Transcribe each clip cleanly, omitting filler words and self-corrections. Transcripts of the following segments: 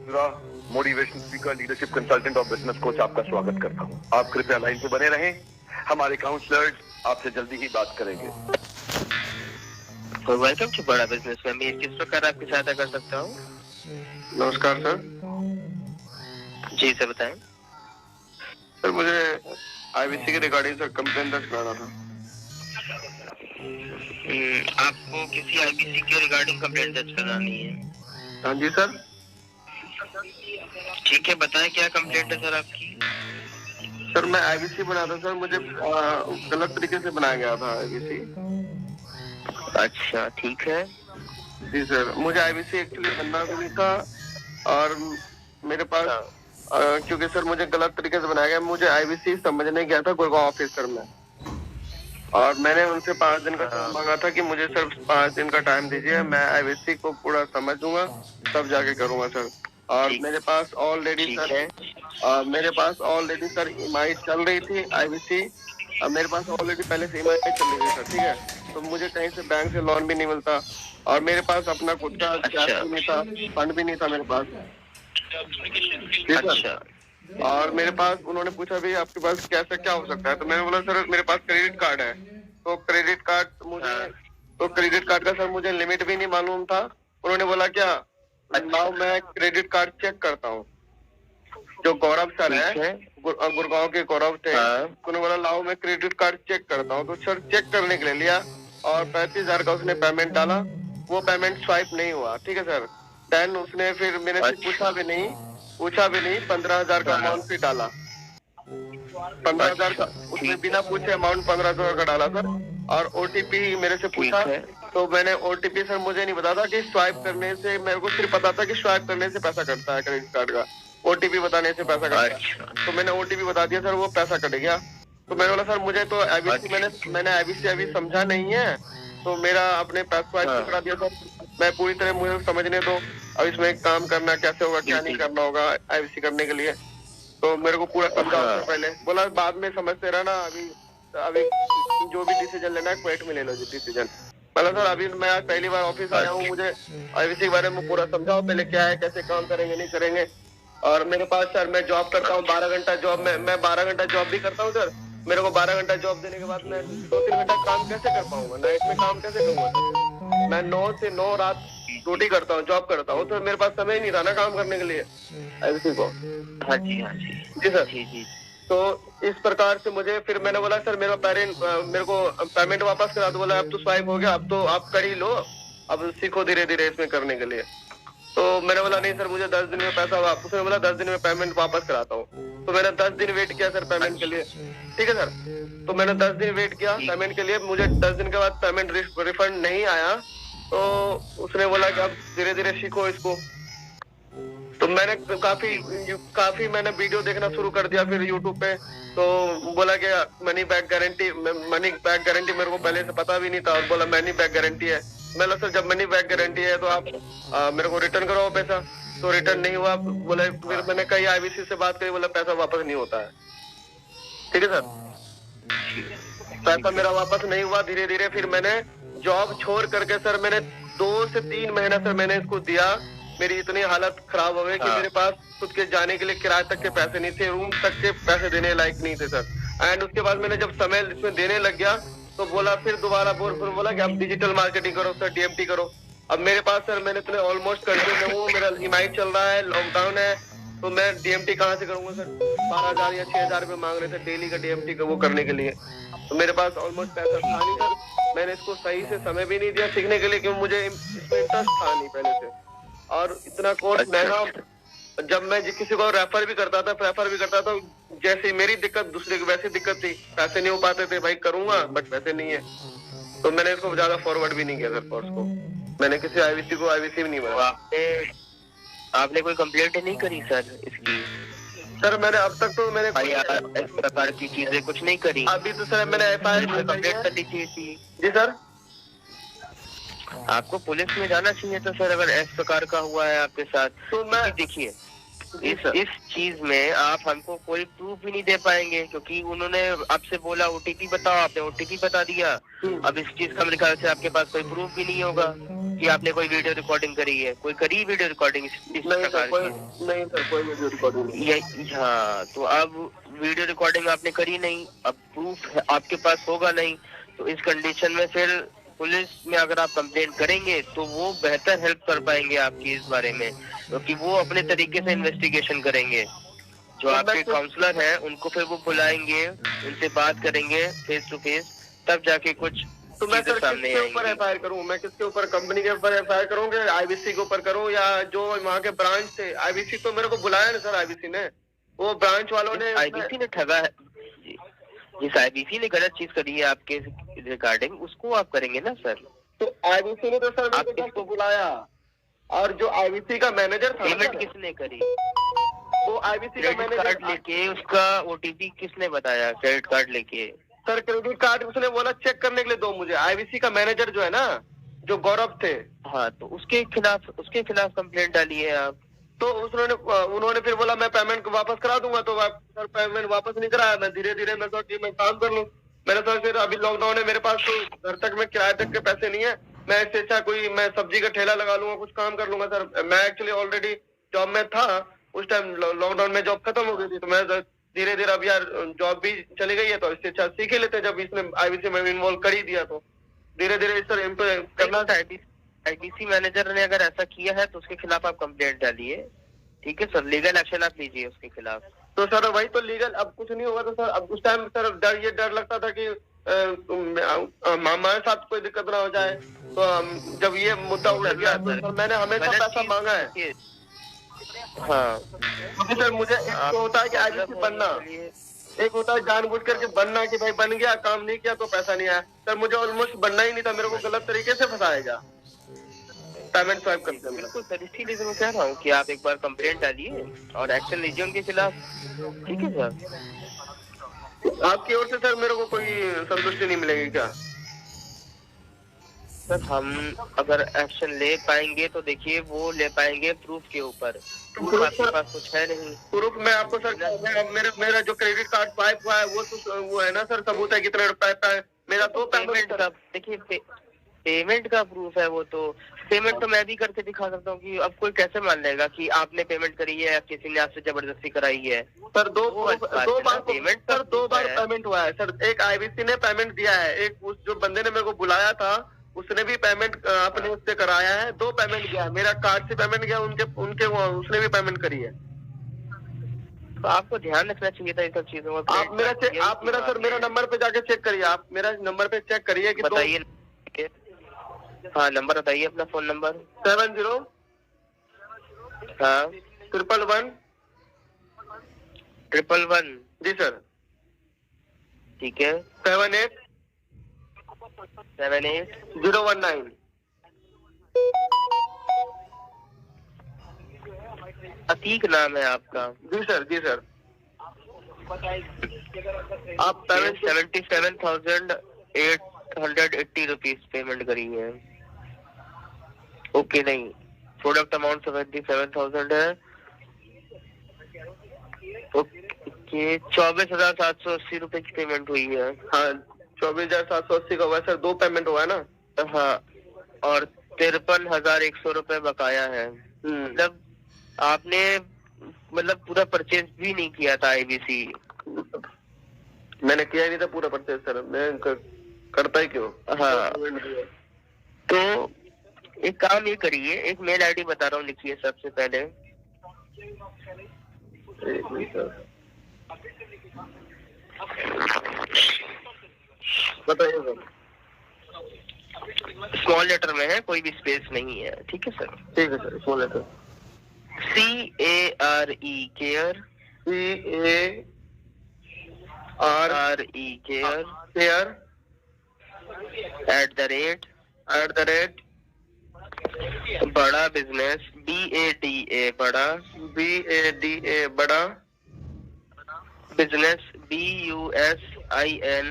Motivation speaker, leadership consultant और business coach आपका स्वागत करता हूँ। आप कृपया लाइन पे बने रहें, हमारे काउंसलर्स आपसे जल्दी ही बात करेंगे। वेलकम टू बड़ा बिजनेस में मैं किस प्रकार आपकी सहायता कर सकता हूँ? नमस्कार सर। जी सर बताएं। सर मुझे आईबीसी के रिगार्डिंग सर कंप्लेंट दर्ज कराना था। आपको किसी आईबीसी के रिगार्डिंग कंप्लेंट दर्ज करानी है? हाँ जी सर। ठीक है, बताएं क्या कंप्लेंट है सर आपकी? सर मैं आईबीसी बना था सर, मुझे गलत तरीके से बनाया गया था आईबीसी। अच्छा ठीक है। जी सर, मुझे आईबीसी एक्चुअली बनना भी नहीं था और मेरे पास क्योंकि सर मुझे गलत तरीके से बनाया गया। मुझे आईबीसी समझने गया था गुड़गांव ऑफिसर में और मैंने उनसे 5 दिन का टाइम मांगा था कि मुझे सर 5 दिन का टाइम दीजिए, मैं आईबीसी को पूरा समझूंगा तब जाके करूंगा सर। और मेरे पास ऑलरेडी सर ईएमआई चल रही थी आईबीसी। अब मेरे पास ऑलरेडी पहले से ईएमआई चल रही थी सर, ठीक है। तो मुझे कहीं से बैंक से लोन भी नहीं मिलता और मेरे पास अपना खुद का कैश भी नहीं था, फंड भी नहीं था मेरे पास। अच्छा। और मेरे पास उन्होंने पूछा भी आपके पास कैसे क्या हो सकता है, तो मैंने बोला सर मेरे पास क्रेडिट कार्ड है। तो क्रेडिट कार्ड का सर मुझे लिमिट भी नहीं मालूम था। उन्होंने बोला क्या लाओ मैं क्रेडिट कार्ड चेक करता हूँ। जो गौरव सर है गुड़गांव के गौरव थे, उन्होंने बोला लाओ मैं क्रेडिट कार्ड चेक करता हूँ। तो सर चेक करने के लिए लिया और 35,000 का उसने पेमेंट डाला। वो पेमेंट स्वाइप नहीं हुआ, ठीक है सर। देन उसने फिर मेरे से पूछा भी नहीं 15,000 का अमाउंट भी डाला। 15,000 का उसने बिना पूछे अमाउंट 15,000 का डाला सर। और ओटीपी मेरे से पूछा तो मैंने ओटीपी सर मुझे नहीं पता था कि स्वाइप करने से, मेरे को सिर्फ पता था कि स्वाइप करने से पैसा कटता है क्रेडिट कार्ड का, ओटीपी बताने से पैसा कटता है। तो मैंने ओटीपी बता दिया सर, वो पैसा कट गया। तो मैंने बोला सर मुझे तो आईबीसी मैंने आईबीसी अभी समझा नहीं है, तो मेरा अपने पैसा स्वाइप करा दिया सर। मैं पूरी तरह मुझे समझने दो, अब इसमें काम करना कैसे होगा क्या नहीं करना होगा आईबीसी करने के लिए। तो मेरे को पूरा समझाओ पहले। बोला बाद में समझते रहना, अभी जो भी डिसीजन लेना है क्वेट में ले लो डिसीजन। मतलब सर अभी मैं आज पहली बार ऑफिस आया हूँ, मुझे आईबीसी के बारे में पूरा समझाओ पहले क्या है, कैसे काम करेंगे नहीं करेंगे। और मेरे पास सर मैं जॉब करता हूँ 12 घंटा जॉब में, मैं 12 घंटा जॉब भी करता हूँ सर। मेरे को 12 घंटा जॉब देने के बाद मैं 2-3 घंटा काम कैसे कर पाऊंगा, नाइट में काम कैसे करूंगा। मैं 9 से 9 रात ड्यूटी करता हूँ, जॉब करता हूँ, तो मेरे पास समय नहीं था ना काम करने के लिए आईबीसी को। हाँ जी जी सर। जी। तो इस प्रकार से मुझे फिर मैंने बोला सर मेरे को पेमेंट वापस करा दो। बोला अब तो स्वाइप हो गया, अब तो आप कर ही लो, अब सीखो धीरे धीरे इसमें करने के लिए। तो मैंने बोला नहीं सर मुझे 10 दिन में पैसा वापस। उसने बोला 10 दिन में पेमेंट वापस कराता हूँ। तो मैंने 10 दिन वेट किया सर पेमेंट के लिए, ठीक है सर। तो मैंने 10 दिन वेट किया पेमेंट के लिए, मुझे 10 दिन के बाद पेमेंट रिफंड नहीं आया। तो उसने बोला कि अब धीरे धीरे सीखो इसको। तो मैंने काफी मैंने वीडियो देखना शुरू कर दिया फिर यूट्यूब पे। तो बोला कि मनी बैक गारंटी मेरे को पहले से पता भी नहीं था और बोला मनी बैक गारंटी है। मैंने सर जब मनी बैक गारंटी है तो आप मेरे को रिटर्न करो पैसा। तो रिटर्न नहीं हुआ। बोले फिर मैंने कई आईबीसी से बात करी, बोला पैसा वापस नहीं होता है, ठीक है सर। पैसा मेरा वापस नहीं हुआ। धीरे धीरे फिर मैंने जॉब छोड़ करके सर मैंने 2 से 3 महीना सर मैंने इसको दिया। मेरी इतनी हालत खराब हो गई कि मेरे पास खुद के जाने के लिए किराए तक के पैसे नहीं थे, रूम तक के पैसे देने लायक नहीं थे सर। एंड उसके बाद मैंने जब समय इसमें देने लग गया तो बोला फिर दोबारा बोला कि आप डिजिटल मार्केटिंग करो सर, डीएमटी करो। अब मेरे पास सर मैंने इतने ऑलमोस्ट कंटिन्यू में हूँ, मेरा ईएमआई चल रहा है, लॉकडाउन है, तो मैं डीएमटी कहाँ से करूंगा सर। 12,000 या 6,000 रुपए मांग रहे थे डेली का डीएमटी का वो करने के लिए। तो मेरे पास ऑलमोस्ट पैसा था नहीं सर। मैंने इसको सही से समय भी नहीं दिया सीखने के लिए, क्योंकि मुझे इसमें इंटरेस्ट था नहीं पहले से। और इतना कोर्स महंगा, जब मैं किसी को रेफर भी करता था जैसे मेरी दिक्कत दूसरे की वैसी दिक्कत थी, पैसे नहीं हो पाते थे। भाई करूंगा बट पैसे नहीं है, तो मैंने इसको ज्यादा फॉरवर्ड भी नहीं किया सर कोर्स को। मैंने किसी आईबीसी भी नहीं बनाया। आपने कोई कंप्लेंट नहीं करी सर इसकी? सर मैंने अब तक तो मैंने इस प्रकार की चीजें कुछ नहीं करी। अभी तो सर मैंने एफआईआर कंप्लेंट करनी चाहिए थी। जी सर। आपको पुलिस में जाना चाहिए था सर, अगर इस प्रकार का हुआ है आपके साथ। तो मैं देखिए इस चीज में आप हमको कोई प्रूफ भी नहीं दे पाएंगे, क्योंकि उन्होंने आपसे बोला ओटीपी बताओ, आपने ओटीपी बता दिया। अब इस चीज का मेरे ख्याल से आपके पास कोई प्रूफ भी नहीं होगा। कि आपने कोई वीडियो रिकॉर्डिंग करी है, कोई करी वीडियो रिकॉर्डिंग इस नहीं सर, प्रकार कोई की? नहीं सर, कोई वीडियो रिकॉर्डिंग नहीं। हाँ, तो अब वीडियो रिकॉर्डिंग आपने करी नहीं, अब प्रूफ आपके पास होगा नहीं, तो इस कंडीशन में फिर पुलिस में अगर आप कंप्लेंट करेंगे तो वो बेहतर हेल्प कर पाएंगे आपकी इस बारे में, क्योंकि वो अपने तरीके से इन्वेस्टिगेशन करेंगे। जो आपके काउंसलर हैं उनको फिर वो बुलाएंगे, उनसे बात करेंगे फेस टू फेस, तब जाके कुछ तो मैं सर सामने किसके ऊपर आएंगी। एफआईआर करूं? मैं किसके ऊपर, कंपनी के ऊपर एफआईआर करूं कि आईबीसी के ऊपर करूं, या जो वहाँ के ब्रांच थे? आईबीसी तो मेरे को बुलाया ना सर, आईबीसी ने, वो ब्रांच वालों ने, आईबीसी ने ठगा है जिस आईबीसी ने गलत चीज करी है आपके रिगार्डिंग, उसको आप करेंगे ना सर। तो आईबीसी ने तो सर मेरे को इसको बुलाया, और जो आईबीसी का मैनेजर था, पेमेंट किसने करी? वो आईबीसी का क्रेडिट कार्ड मैनेजर लेके उसका ओटीपी किसने बताया? क्रेडिट कार्ड लेके सर, क्रेडिट कार्ड उसने बोला चेक करने के लिए दो मुझे। आईबीसी का मैनेजर जो है ना, जो गौरव थे, हाँ, तो उसके खिलाफ कंप्लेंट डाली है आप? तो उन्होंने फिर बोला मैं पेमेंट वापस करा दूंगा, तो सर पेमेंट वापस नहीं कराया। मैं धीरे धीरे मैं सोचा मैं काम कर लूं। मैंने सोचा फिर अभी लॉकडाउन है, मेरे पास तो घर तक में किराए तक के पैसे नहीं है, मैं इससे अच्छा कोई मैं सब्जी का ठेला लगा लूंगा, कुछ काम कर लूंगा। सर मैं एक्चुअली ऑलरेडी जॉब में था, उस टाइम लॉकडाउन में जॉब खत्म हो गई थी, तो मैं धीरे धीरे अब यार जॉब भी चली गई है, तो इससे अच्छा सीख ही लेते। जब इसने आईबीसी में इन्वॉल्व कर ही दिया, तो धीरे धीरे सर करना। आईबीसी मैनेजर ने अगर ऐसा किया है तो उसके खिलाफ आप कंप्लेंट डालिए, ठीक है सर, लीगल एक्शन आप लीजिए उसके खिलाफ। तो सर वही तो लीगल, अब कुछ नहीं होगा तो सर, अब उस टाइम सर ये डर लगता था कि हमारे साथ कोई दिक्कत ना हो जाए। तो जब ये मुद्दा उठ गया तो सर मैंने हमेशा पैसा मांगा है। हाँ, क्योंकि सर मुझे एक तो होता है कि आईबीसी बनना, एक होता है जानबूझ करके बनना कि भाई बन गया, काम नहीं किया तो पैसा नहीं आया। सर मुझे ऑलमोस्ट बनना ही नहीं था, मेरे को गलत तरीके से फंसाया गया पेमेंट स्वाइप करते हैं। बिल्कुल सर, इसीलिए तो मैं कह रहा हूँ कि आप एक बार कंप्लेंट डालिए और एक्शन लीजिए उनके खिलाफ, ठीक है सर। आपकी ओर से सर मेरे को कोई संतुष्टि नहीं मिलेगी क्या? सर हम अगर एक्शन ले पाएंगे तो देखिए वो ले पाएंगे प्रूफ के ऊपर, प्रूफ आपके पास कुछ है नहीं। प्रूफ मैं आपको सर, मेरा जो क्रेडिट कार्ड स्वाइप हुआ है वो है ना सर, सबूत है कितने रुपए मेरा तो पेमेंट का, देखिए पेमेंट का प्रूफ है वो, तो पेमेंट तो मैं भी करके दिखा सकता हूँ कि अब कोई कैसे मान लेगा कि आपने पेमेंट करी है या किसी ने आपसे जबरदस्ती कराई है। सर दो बार पेमेंट हुआ है सर। एक आईबीसी ने पेमेंट दिया है, एक उस जो बंदे ने मेरे को बुलाया था उसने भी पेमेंट अपने उससे कराया है। दो पेमेंट गया, मेरा कार्ड से पेमेंट गया, उनके उसने भी पेमेंट करी है। तो आपको ध्यान रखना चाहिए था इन सब चीजों का। आप मेरा नंबर पे जाके चेक करिए, आप मेरा नंबर पे चेक करिए कि बताइए। हाँ, नंबर बताइए अपना, फोन नंबर। 70 हाँ 111 जी सर, ठीक है। 78 019। अतीक नाम है आपका? जी सर, जी सर। आप 77,880 रुपीज पेमेंट करी है। ओके, नहीं, प्रोडक्ट अमाउंट 77,000 है। ओके, 24,780 रुपए की पेमेंट हुई है। हाँ, 24,780 का हुआ सर, दो पेमेंट हुआ है ना। हाँ, और 53,100 रुपए बकाया है। मतलब आपने पूरा परचेज भी नहीं किया था आईबीसी? मैंने किया ही नहीं था पूरा परचेज सर, मैं करता ही क्यों। हाँ, तो एक काम ये करिए, एक मेल आईडी बता रहा हूँ, लिखिए सबसे पहले। बताइए सर। स्मॉल लेटर में है, कोई भी स्पेस नहीं है, ठीक है सर? ठीक है sir, small letter. CARE care, care @ Bada business, BADA Bada, Bada business, BUSIN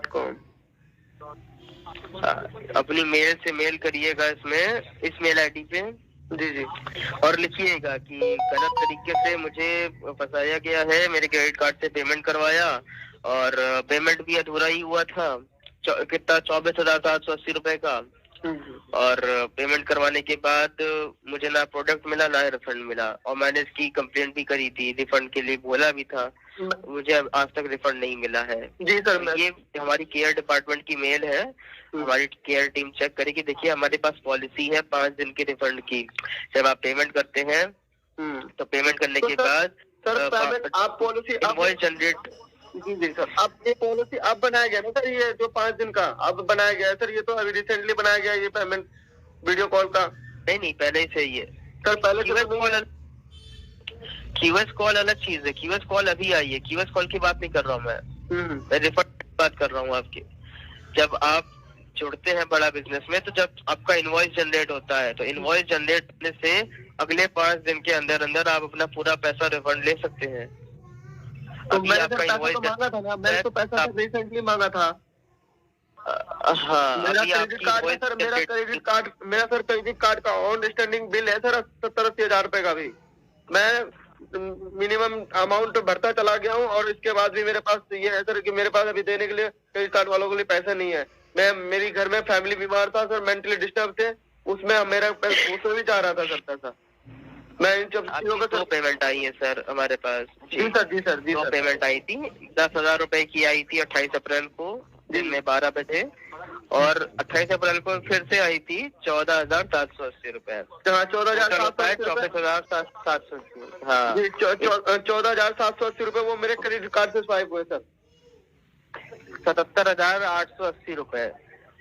.com अपनी मेल से मेल करिएगा इसमें, इस मेल आईडी पे। जी जी। और लिखिएगा कि गलत तरीके से मुझे फंसाया गया है, मेरे क्रेडिट कार्ड से पेमेंट करवाया और पेमेंट भी अधूरा ही हुआ था, कितना 24,780 रुपए का। और पेमेंट करवाने के बाद मुझे ना प्रोडक्ट मिला ना रिफंड मिला, और मैंने इसकी कंप्लेंट भी करी थी, रिफंड के लिए बोला भी था, मुझे आज तक रिफंड नहीं मिला है। जी सर, ये हमारी केयर डिपार्टमेंट की मेल है, हमारी केयर टीम चेक करेगी। देखिए हमारे पास पॉलिसी है 5 दिन के रिफंड की। जब आप पेमेंट करते हैं तो पेमेंट करने के बाद सर पेमेंट आप पॉलिसी इनवॉइस जनरेट। जी जी सर, अब ये पॉलिसी अब बनाया गया ना सर, ये जो 5 दिन का अब बनाया गया है सर, ये तो अभी रिसेंटली बनाया गया है ये पेमेंट वीडियो कॉल का। नहीं पहले ही से ही है सर, पहले क्यूएस कॉल अलग चीज है, क्यूएस कॉल अभी आई है, क्यूएस कॉल की बात नहीं कर रहा हूँ मैं रिफंड की बात कर रहा हूँ आपकी। जब आप जुड़ते हैं बड़ा बिजनेस में, तो जब आपका इनवॉइस जनरेट होता है, तो इनवॉइस जनरेट होने से अगले 5 दिन के अंदर अंदर आप अपना पूरा पैसा रिफंड ले सकते हैं। तो मैंने आपका इनवॉइस तो मांगा था ना, मैंने तो पैसा रिसेंटली मांगा था। हाँ, मेरा क्रेडिट कार्ड है सर, मेरा क्रेडिट कार्ड का ऑन स्टैंडिंग बिल है सर 70-80 हजार रुपए का भी। मैं मिनिमम अमाउंट भरता चला गया हूँ, और इसके बाद भी मेरे पास ये है सर कि मेरे पास अभी देने के लिए क्रेडिट कार्ड वालों के लिए पैसे नहीं है। मेरी घर में फैमिली बीमार था सर, मेंटली डिस्टर्ब थे, उसमें मेरा उसमें भी जा रहा था सर पैसा। मैं इन सब चीजों का 2 पेमेंट आई है सर हमारे पास। जी सर 2 पेमेंट आई थी, 10,000 रुपए की आई थी 28 अप्रैल को दिन में 12 बजे, और 28 अप्रैल को फिर से आई थी 14,780 रुपए। हाँ, 14,780। 24,780। हाँ, 14,780 रुपए वो मेरे क्रेडिट कार्ड से स्वाइप हुए सर। 77,880 रुपए।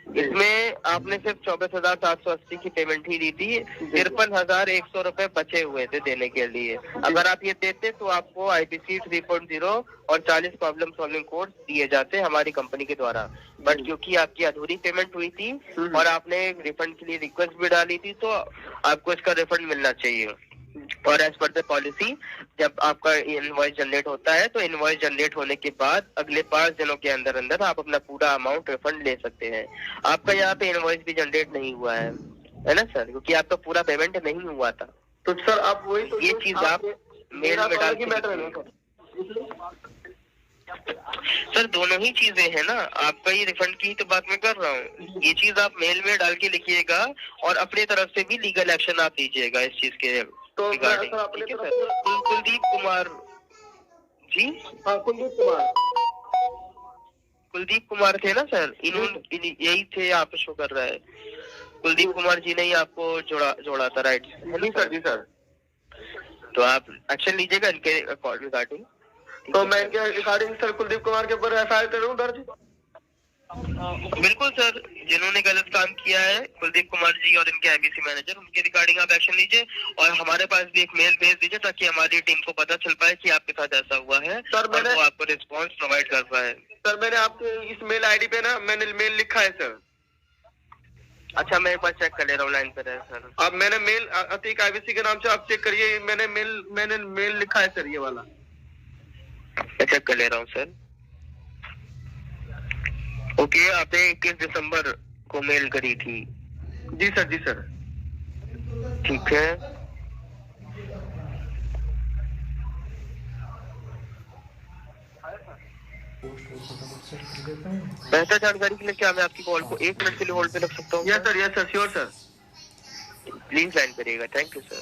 इसमें आपने सिर्फ 24,780 की पेमेंट ही दी थी, 53,100 रुपए बचे हुए थे देने के लिए। अगर आप ये देते तो आपको IPC 3.0 और 40 प्रॉब्लम सॉल्विंग कोर्स दिए जाते हमारी कंपनी के द्वारा। बट क्योंकि आपकी अधूरी पेमेंट हुई थी और आपने रिफंड के लिए रिक्वेस्ट भी डाली थी, तो आपको इसका रिफंड मिलना चाहिए। और एज पर द पॉलिसी, जब आपका इनवॉइस जनरेट होता है, तो इनवॉइस जनरेट होने के बाद अगले 5 दिनों के अंदर अंदर आप अपना पूरा अमाउंट रिफंड ले सकते हैं। आपका यहाँ पे इनवॉइस भी जनरेट नहीं हुआ है ना सर, क्योंकि आपका पूरा पेमेंट नहीं हुआ था। तो सर आप वही तो ये चीज आप मेल में डाल के सर, दोनों ही चीजें हैं ना, आपका ये रिफंड की तो बात मैं कर रहा हूँ। ये चीज आप मेल में डाल के लिखिएगा, और अपनी तरफ से भी लीगल एक्शन आप लीजिएगा इस चीज के तो रिगार्डिंग। कुलदीप कुमार जी, हाँ कुलदीप कुमार थे ना सर, यही थे, आप शो कर रहा है। कुलदीप कुमार जी ने ही आपको जोड़ा था, राइट? जी सर। तो आप एक्शन लीजिएगा इनके रिगार्डिंग। तो मैं इनके रिगार्डिंग सर कुलदीप कुमार के ऊपर FIR करूँ दर्ज? बिल्कुल सर, जिन्होंने गलत काम किया है कुलदीप कुमार जी और इनके IBC मैनेजर, उनके रिगार्डिंग आप एक्शन लीजिए, और हमारे पास भी एक मेल भेज दीजिए ताकि हमारी टीम को पता चल पाए कि आपके साथ ऐसा हुआ है सर, और वो आपको रिस्पॉन्स प्रोवाइड कर पाए। सर मैंने आपके इस मेल ID पे ना मैंने मेल लिखा है सर। अच्छा, मैं एक बार चेक कर ले रहा हूँ, लाइन पर है सर। अब मैंने मेल अतीक IBC के नाम से आप चेक करिए, मैंने मेल लिखा है सर, ये वाला मैं चेक कर ले रहा हूँ सर। ओके, आपने 21 दिसंबर को मेल करी थी? जी सर। ठीक है, बेहतर जानकारी के लिए क्या मैं आपकी कॉल को 1 मिनट के लिए होल्ड पे रख सकता हूँ? Yes sir, sure sir. Please line करिएगा। Thank you sir.